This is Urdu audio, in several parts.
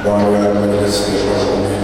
بانیان مجلس کے مرحومین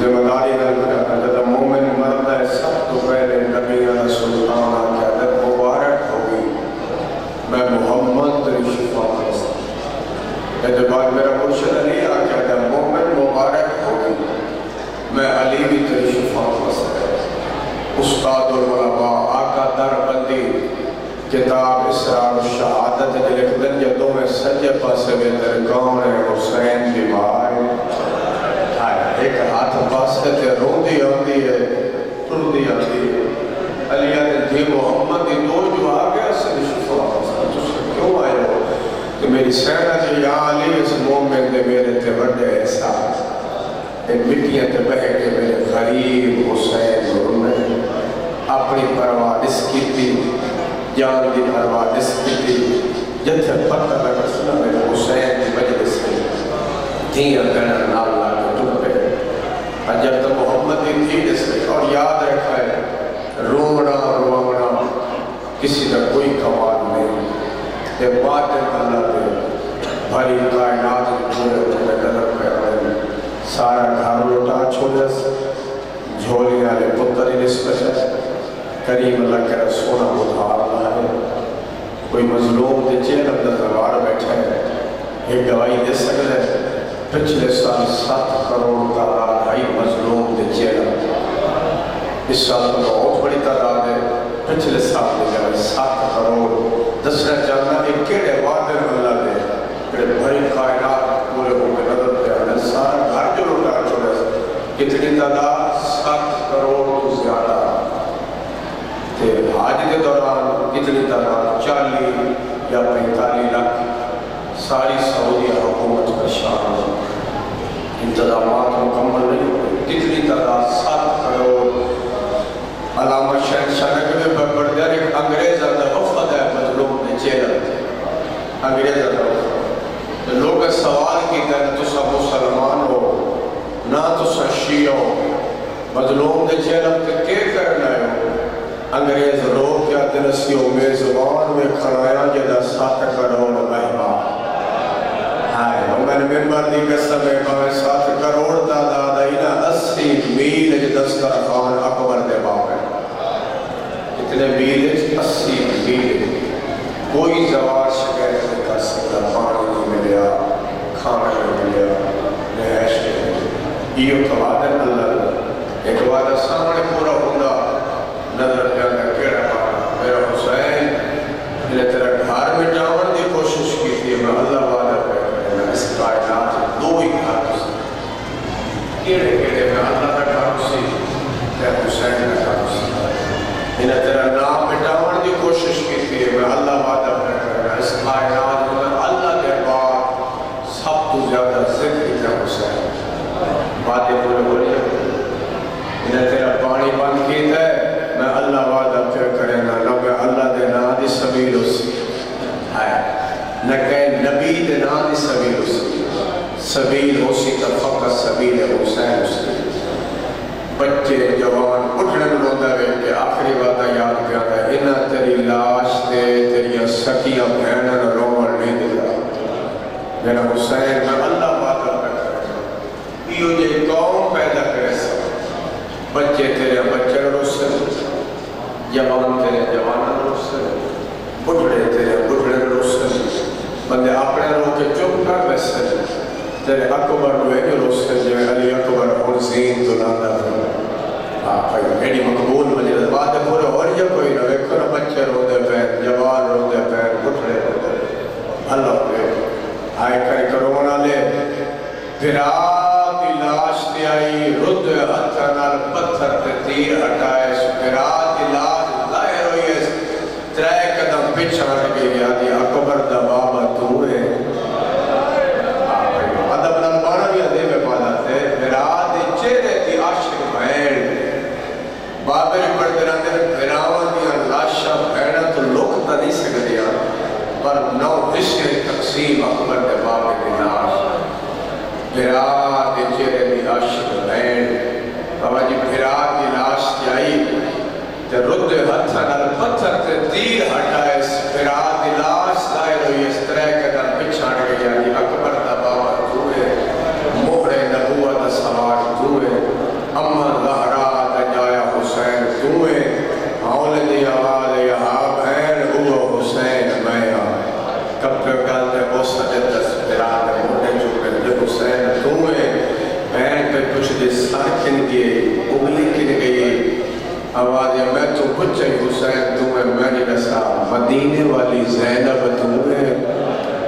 ذمہ داری جب مومن مرد ہے سب تو پہلے نبی سلطان کی عادت مبارک ہوگی استاد العلماء آقا در بندی کتاب اسرار الشہادت لکھ دن جدوں میں سجے پاسے میں درگاہ حسین کی ماں ایک ہاتھ پاسے تے روندی آندی ہے تردی آندی ہے علیہ نے دی محمد دی دو جو آگیا سے شفا تو کیوں آئے ہو کہ میری سینہ جی یا علی اس مومن دے میرے تے بڑے احساس ایک مٹیاں تے بہے کے میرے غریب حسین ضرور نے اپنی پرواہ اس کی تھی جان دی پرواہ اس کی تھی جتھے پتہ لگا سنا میرے حسین کی وجہ سے دیا کرنا نال لاکھ ٹوٹ پہ جب تو محمد دی تھی جس نے اور یاد رکھا ہے رونا رونا کسی کا کوئی کمال نہیں یہ بات اللہ پہ بھری کائنات جھولے جھولے نظر پہ آئے سارا گھر لوٹا چھوڑس جھولی والے پتر ہی نسبت ہے کریم اللہ کے رسولہ ادھار رہا ہے کوئی مظلوم دے چیل اندر دوار بیٹھا ہے ایک گواہی دے سکتا ہے پچھلے سال 7 کروڑ تعداد آئی مظلوم دے چیل اس سال تو بہت بڑی تعداد ہے پچھلے سال دے جائے 7 کروڑ دسنا چاہنا ایک کیڑے وعدے اللہ دے کیڑے بھری کائنات پورے ہو کے نظر پہ آنے سارا گھر جو لوٹا چھوڑے کتنی تعداد 7 کروڑ تو زیادہ حاج کے دوران کتنی تعداد 40 یا 45 لاکھ ساری سعودی حکومت پریشان ہو انتظامات مکمل نہیں ہوئے کتنی تعداد 7 کروڑ علامہ شہنشاہ نقوی پر بردیار ایک انگریز اندر وفد ہے مظلوم نے چیلر تھے انگریز اندر وفد لوگ سوال کی کہ تو سب مسلمان ہو نہ تو سب شیعہ ہو مظلوم نے چیلر تھے کیا کرنا ہے انگریز رو کیا دلسیوں میں زبان میں کھڑایا جدہ 7 کروڑ مہمان میں نے ممبر دی قسم ہے کہ 7 کروڑ تعداد آئی نا 80 میل دستر خان اکبر دے باپ ہے اتنے میل 80 میل کوئی زوار شکایت نہیں کر سکتا پانی نہیں ملیا کھانا نہیں ملیا رہائش نہیں یہ تو وعدہ اللہ ایک وعدہ سامنے پورا ہوگا نظر پیانا کیڑا پانا میرا حسین انہیں تیرا گھر میں جاون دی کوشش کی تھی میں اللہ وعدہ پہ میں اس کائنات دو ہی گھر اسی کیڑے کیڑے میں اللہ کا گھر اسی تیرا حسین کا گھر اسی انہیں تیرا نام میں جاون دی کوشش کی تھی میں اللہ وعدہ پہ میں اس کائنات میں اللہ کے بعد سب تو زیادہ ذکر تیرا حسین باتیں پورے بولی انہیں تیرا پانی بند کی تھے میں اللہ وعدہ پھر کرے نا نہ میں اللہ دے نا دی سبیل اسی نہ کہیں نبی دے نا دی سبیل اسی سبیل اسی تا فقط سبیل حسین اسی بچے جوان اٹھنے لوندہ رہے کہ آخری وعدہ یاد کیا تھا انہا تیری لاش دے تیری سکیہ بہنن رومن نہیں دلا میرا حسین میں اللہ وعدہ پہ کرے یہ جے قوم پیدا کرے سب بچے تیرے بچے روسے جوان تیرے جوانا روسے بڑھڑے تیرے بڑھڑے روسے بندے اپنے رو کے چپ کر ویسے تیرے اکبر روئے کے روسے جو علی اکبر حسین دلانا تھا آئی میری مقبول مجلس بات پورے اور یہ کوئی نہ ویکھو نہ بچے رو دے پین جوان رو دے پین بڑھڑے رو دے اللہ پہ آئے کرے کرونا لے پھر آدھی لاش تے آئی رد ہتھنال پتھر تے تیر ہٹائے سپرات علاج ظاہر ہوئی ہے 3 قدم پچھا گئی آدھی اکبر دا بابا تو ہے ادب نلبانا بھی ادھے میں پادا تھے میراد چہرے دی عاشق بہن بابر پردران دے بھراوان دیا لاشا بہنہ تو لوکتا نہیں سکتیا پر نو حصے تقسیم اکبر دے بابا دی لاش بھرات چہرے دی عاشق بہن بابا جی بھرات دی لاش جائی تے رد ہتھنال پتھر تے تیر ہٹائے بھرات دی لاش ظاہر ہوئی اس طرح کے در پچھاڑ گئی آدھی اکبر دا بابا تو ہے مہر نبوت سوار تو ہے اما زہرا دا جایا حسین تو ہے حول دی آواز یہاں بہن ہوا حسین میں کب پہ گلتے وہ سجد بھرات دے موٹے چکے دے حسین تو ہے بہن پہ کچھ دے سر کن گئے اگلی کن گئی آواز میں تو پوچھے حسین تمہیں میں نے دسا مدینے والی زینب تمہیں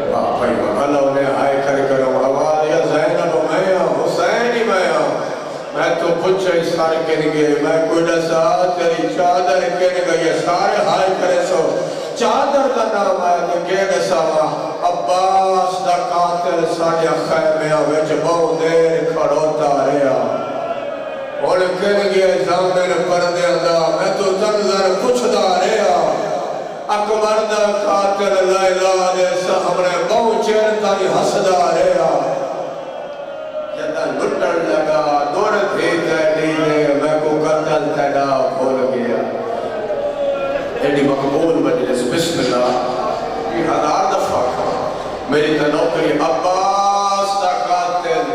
بھائی اللہ نے آئے کرو آواز یا زینب میں حسین ہی میں تو پوچھے سارے کہنے گئے میں کوئی دسا تیری چادر کہنے گئے یہ سارے ہائے کرے سو چادر کا نام آیا تو کہنے سوا عباس دا قاتل ساڑھیا خیمیا ویچ بہت دیر کھڑوتا رہا اور کہنے گئے زامن پردے اندھا میں تو تنظر کچھ دا رہا اکبر دا قاتل لیلہ دے سامنے بہت چیرتا ہی حسدہ رہا جدہ لٹر لگا دور تھی تیڑی میں کو قتل تیڑا بھول گیا ایڈی مقبول مجلس بسم اللہ یہ 1000 دفعہ میری تنوکری عباس دا قاتل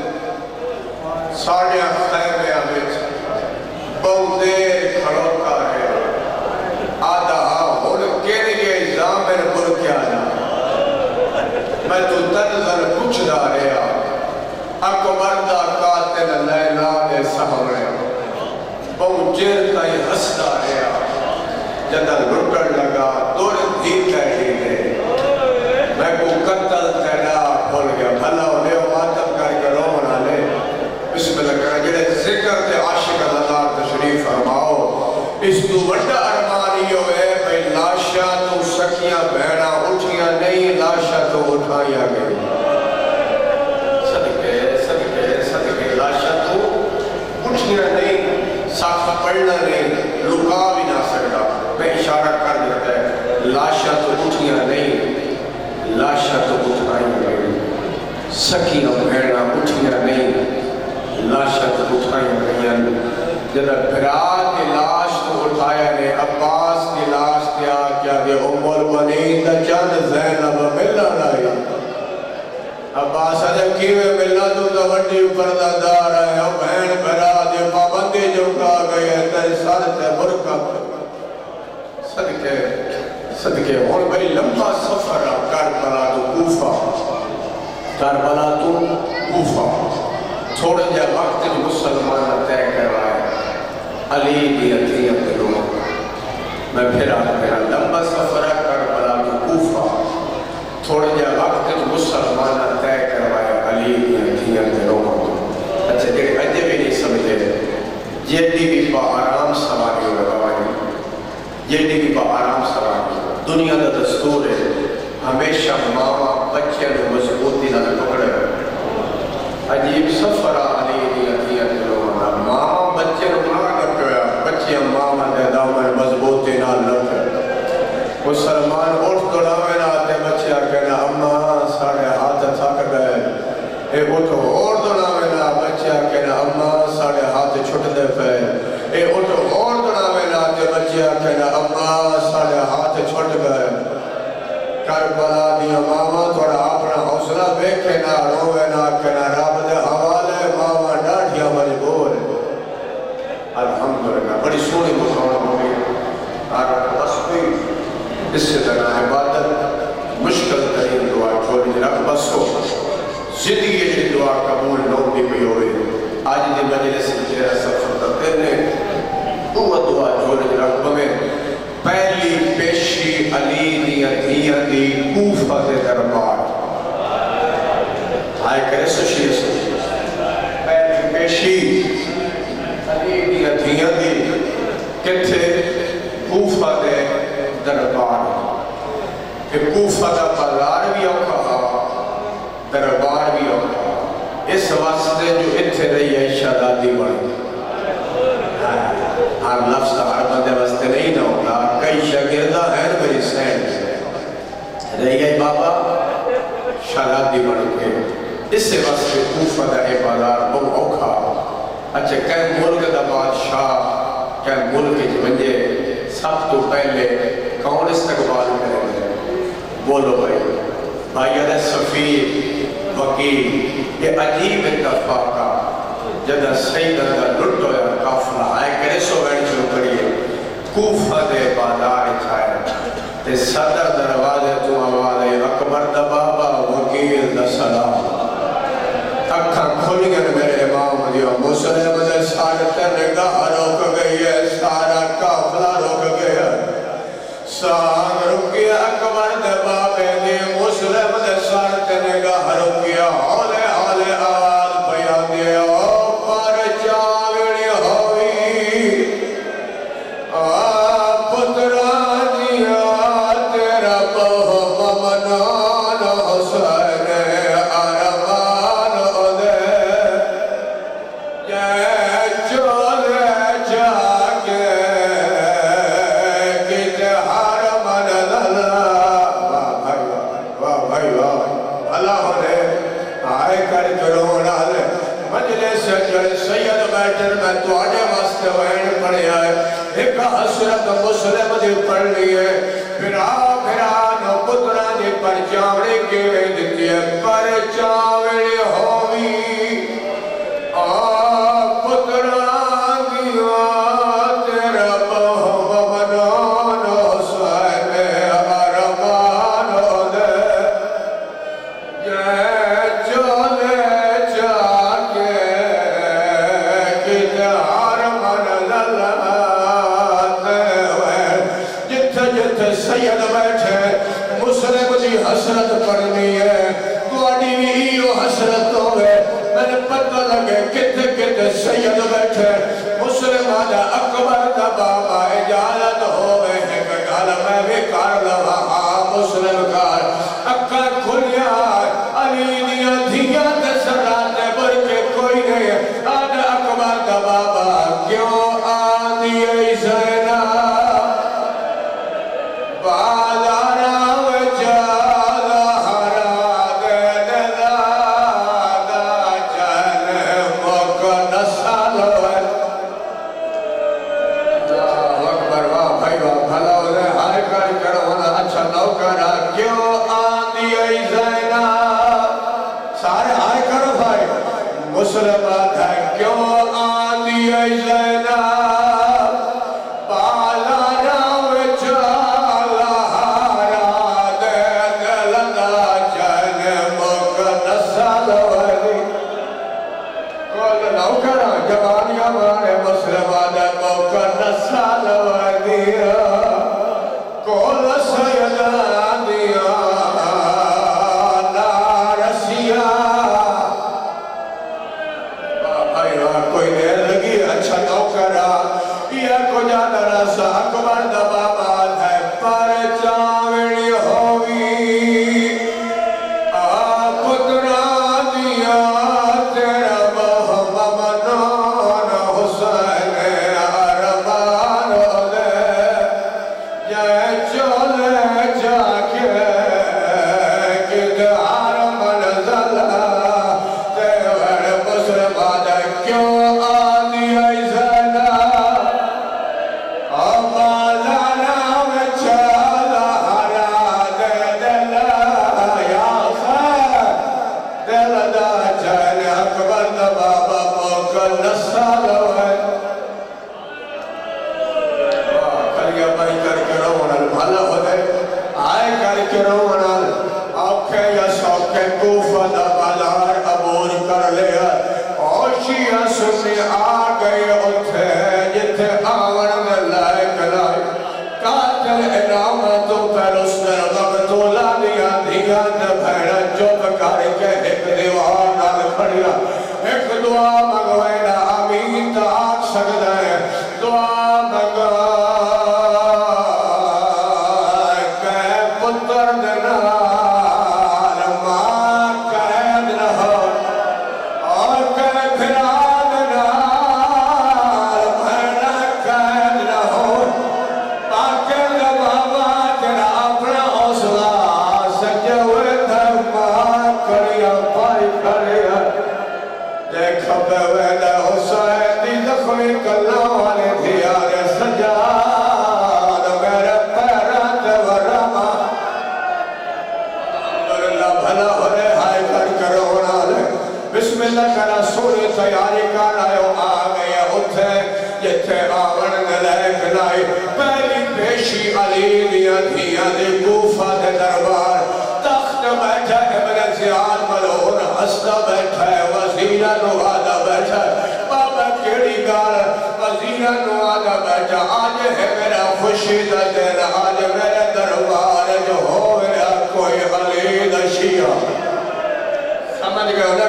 ساڑھیا خیمے آمیت بہت دیر کھڑوتا ہے آدھا ہون کہنے گئے زامن پر کیا نا میں تو تنظر کچھ دا رہا اکبر دا قاتل لیلہ دے سامنے بہت جیر تائی حسدہ رہا جدہ لٹر لگا دور دیر کہنے گئے میں کو قتل تیڑا بھول گیا بھلا انہیں ماتم کر کے رومنا لے بسم اللہ کرنا جنہیں ذکر دے عاشق اللہ تشریف فرماؤ اس تو وڈا ارمانیوں ہے بھئی لاشا تو سکیاں بہنا اٹھیاں نہیں لاشا تو اٹھائیا گئی صدقے لاشا تو اٹھیاں نہیں صاف پڑھنا نہیں لکا بھی نہ سکتا میں اشارہ کر دیتا ہے لاشا تو اٹھیاں نہیں لاشا تو اٹھائیا گئی سکیاں بہنا اٹھیاں نہیں لاشا تو اٹھائیا گئی جب بھرا کی لاش تو اٹھایا نے عباس کی لاش کیا دے المنین دا چند زینب ملنا لائی عباس جب کیوے ملنا تو دا وڈی پردہ دار ہے او بہن بھرا دے پابندی جو کہا گئے تیرے سارتے برکہ صدقے اور بڑی لمبا سفر کربلا تو کوفہ کربلا تو کوفہ تھوڑے جا وقت جو مسلمان طے کروائے علی دی عطیت دلوں میں پھر آتا میرا لمبا سفر کربلا تو کوفہ تھوڑے جا وقت جو مسلمان طے کروائے علی دی عطیت دلوں اچھا جڑے اجے بھی نہیں سمجھے جیڑی بھی با آرام سواری ہو رہا جیڑی بھی با آرام سواری دنیا دا دستور ہے ہمیشہ ماما بچے نے مضبوطی نہ پکڑے عجیب سفر علی دی عطیت دلوں ماما بچے نے ماں رکھیا بچے ماما دے دامن مضبوطی نہ لکھے مسلمان اٹھ دوڑاوے نہ آتے بچے کہنا اماں ساڑھے ہاتھ تھک گئے اے اٹھو اور دوڑاوے نہ بچے کہنا اماں ساڑھے ہاتھ چھٹ دے پہ اے اٹھو اور دوڑاوے نہ آتے بچے کہنا اماں ساڑھے ہاتھ چھٹ گئے کربلا دیا ماما تھوڑا اپنا حوصلہ بیکھے نہ روے نہ کہنا رب دے حوالے ماما ڈاڑھیا مجبور الحمدللہ بڑی سونی مقام ہوگی اور بس کوئی اس سے طرح عبادت مشکل ترین دعا چھوڑی رکھ بس کو زندگی کی دعا قبول نوٹی بھی ہوئی آج دی مجلس جیرہ سفر کرتے ہیں وہ دعا چھوڑی رکھ بمیں پہلی پیشی علی دی عطیہ دی کوفہ دے دربار آئے کرے سوشی پہلی پیشی علی دی عطیہ دی کتھے کوفہ دے دربار کہ کوفہ دا بازار بھی اوکھا دربار بھی اوکھا اس واسطے جو اتھے رہی ہے شہدادی بڑھ ہر لفظ ہر بندے واسطے نہیں نہ ہوتا کئی شاگردہ ہیں میری سینڈ رہی ہے بابا شہدادی بڑھ کے اس سے واسطے کوفہ دا بازار بہت اوکھا اچھا کہ ملک دا بادشاہ کہ ملک جو بنجے سب تو پہلے کون استقبال کریں گے بولو بھائی علیہ صفیر وکیل یہ عجیب اتفاقہ جدہ سیدہ دا لٹ ہویا کافلہ آئے کرے سو بیٹھ شروع کریے کوفہ دے بازار چھائے تے صدر دروازے تو آوازے اکبر دا بابا وکیل دا سلام اکھاں کھل گئے میرے امام دیو مسلم دے سارے نگاہ روک گئی ہے سارا حسرت مسلم دی پڑھنی ہے پھرا نو پترا دی پر چاوڑی کے دیتی ہے پر چاوڑی ہوئی پترا دیا تیرا بہمنان حسین ارمان دے یہ چولے جا کے کتار من للاتے ہوئے جتھے سید بیٹھے مسلم دی حسرت پڑھنی ہے کوڑی بھی حسرت ہوئے میں نے پتہ لگے کتے سید بیٹھے مسلم آجا اکبر دا بابا اجازت ہوئے ہے کہ گھر میں بھی کار لوہا مسلم کار اکا کھلیا علی دیا دھیا دسراتے برکے کوئی نہیں آجا اکبر دا بابا کیوں آدھی ایسینا بازارا وجالا ہرا دے دلا دا جن مکن سالو ہے اکبر واہ بھائی واہ بھلا ہوئے ہائے کر ہونا اچھا نوکرہ کیوں آدھی ایسینا سارے ہائے کرو بھائی مسلمات ہے کیوں آدھی ایسینا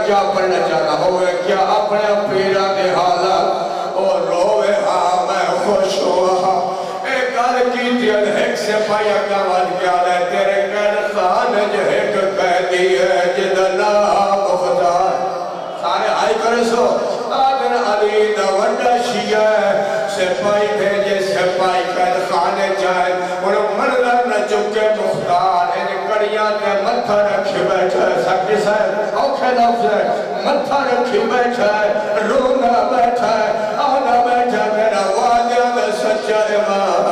کیا پڑھنا چاہتا ہوئے کیا اپنے پیرا کے حالات اور روے ہاں میں خوش ہوا ایک گل کی تیل ایک سے پایا کامل کیا لے تیرے قید خان جو ایک قیدی ہے جدنا مختار سارے آئی کرے سو آدھر علی دا وڈا شیعہ سپائی بھیجے سپائی قید خانے جائے انہوں منظر نہ چکے مختار ان کڑیاں نے متھا رکھی بیٹھا ہے سکتی صاحب اوکھے لفظ ہے متھا رکھی بیٹھا ہے رونا بیٹھا ہے آنا بیٹھا میرا واجہ میں سچا امام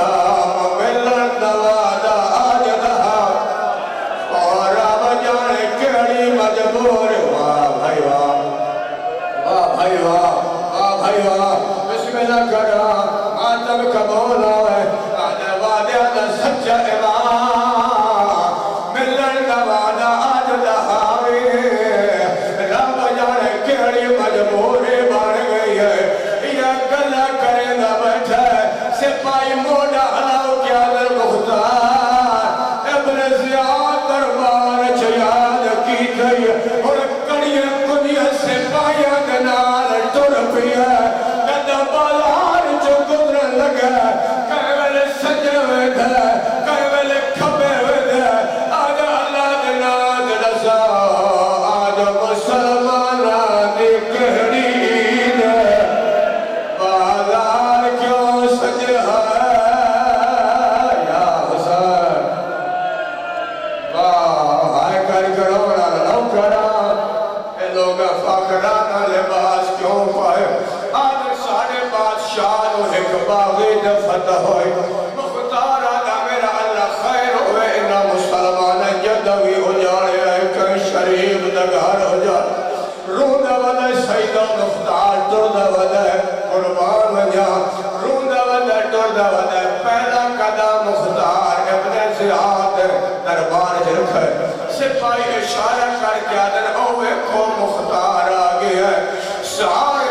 ہوئے مختار آدھا میرا اللہ خیر ہوئے انہا مسلمان جدوی ہو جائے کہ شریف دگار ہو جائے روندہ ودہ سیدہ مختار تردہ ودہ قربان وجہ روندہ ودہ تردہ ودہ پہلا قدم مختار ابن زیاد دربار جرک ہے سپاہی اشارہ کر کے آدھن اوے کو مختار آگے ہے سارے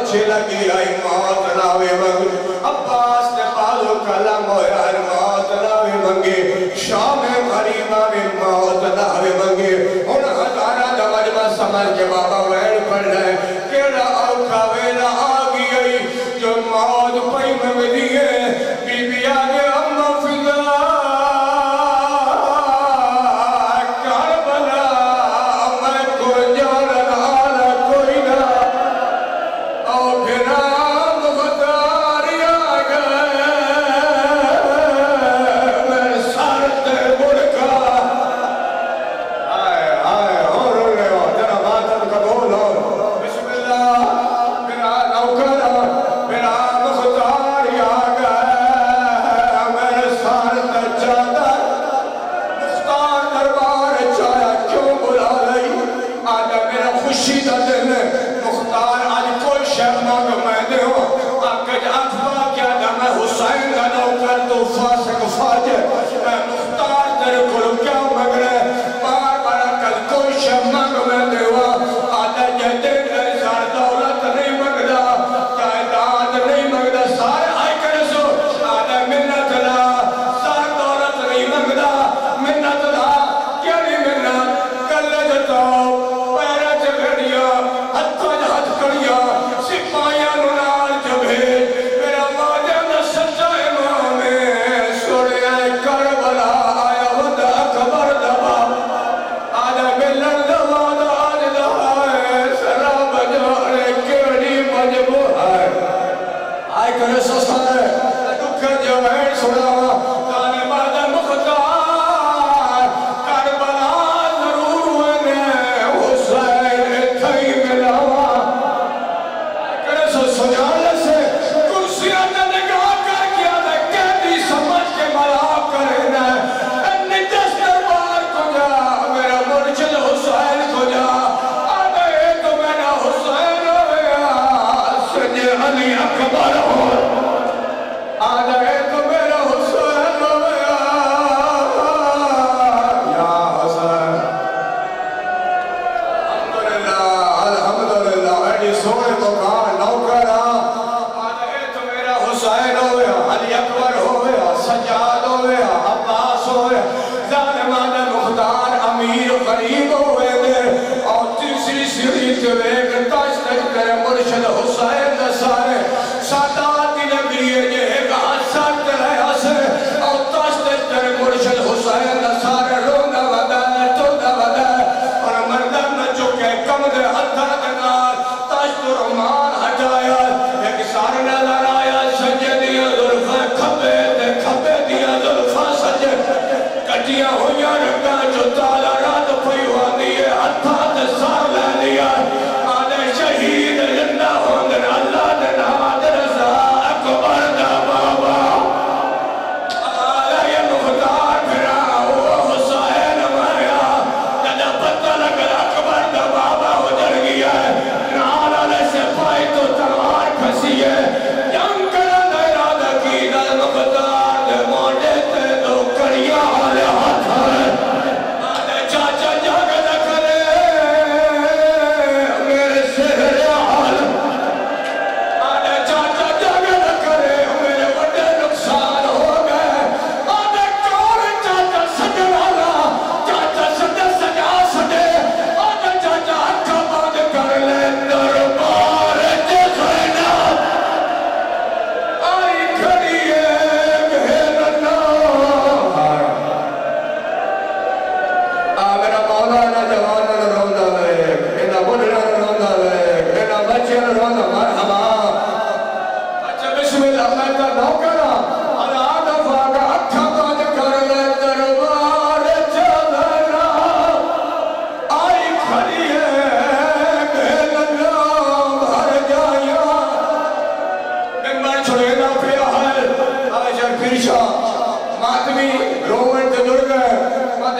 لٹھے لگی آئی موت ناوے منگی عباس نے بازو کلم ہویا موت ناوے منگی شام غریبہ میں موت ناوے منگی ان ہزارہ دا مجمع سمجھ کے بابا ویل پڑھ رہے کیڑا اوکھا ویلا آگی آئی جو موت پئی منگ دیئے بی بی آگے اممہ فضا کربلا میں کو جارن آلہ کوئی نہ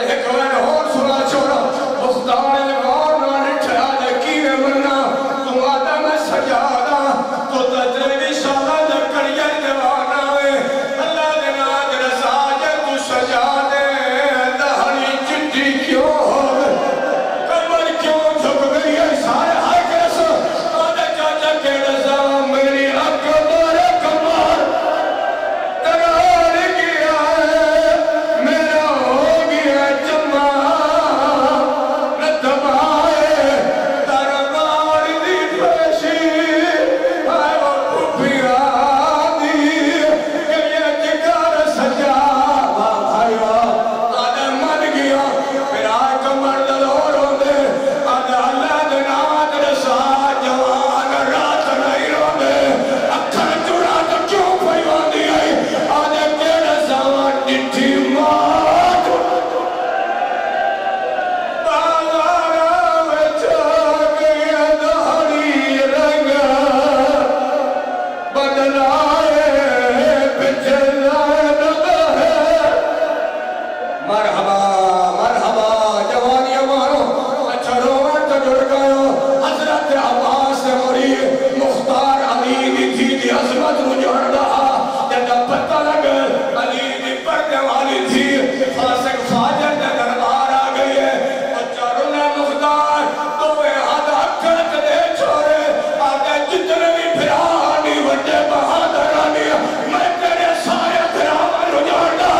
ایک میں اور سنا چھوڑا مختار الغار نہ نٹھا لکی میں مننا تم آدم سجادہ تو تجربی شاہ دکڑیا دیوانا ہے اللہ دینا درسا جے تو سجا دے دہنی چٹی کیوں ہو کمر کیوں جھک گئی ہے سارے ہائے کرس آدھے چاچا کے رضا میری اکبر کمر تگار گیا ہے میرا ہو گیا جمع نتبائے دربار دی پیشی آئے وہ پھوپیا دی کہ یہ جگر سجا بھائیو آدھے من گیا پھر آئے کمر دلور ہوندے آدھے اللہ دنات رسا جوان رات نہیں روندے اکھر چورا تو کیوں پھیوان دی آئی آدھے کے رسا ڈٹھی مات بازارہ میں جاگ گیا دہری رنگ بدلائے بچلائے نگہ مرحبا مرحبا جوانی مارو اچھا روان تو جڑ گئے حضرت عباس سے مری مختار علی دی تھی دی عظمت مجھوڑ رہا جب پتہ لگ علی دی پردے والی تھی فاسق فاجر دے دربار آ گئی ہے اچھا رونے مختار دوے ہاتھ اکھڑک دے چھوڑے آگے جتنے بھی پھرانی وڈے بہادرانی میں تیرے سارے پھراوان اجاڑ دا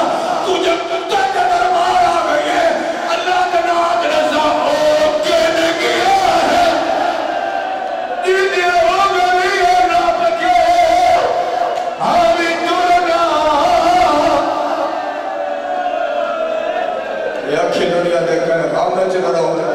تجھے کتے کے دربار آ گئی ہے اللہ کے نات رضا ہو کے نے کیا ہے دیدے ہو گئی ہے رب کے ہمیں ترنا یہ اکھی دنیا دیکھنے غام میں چل رہا ہوں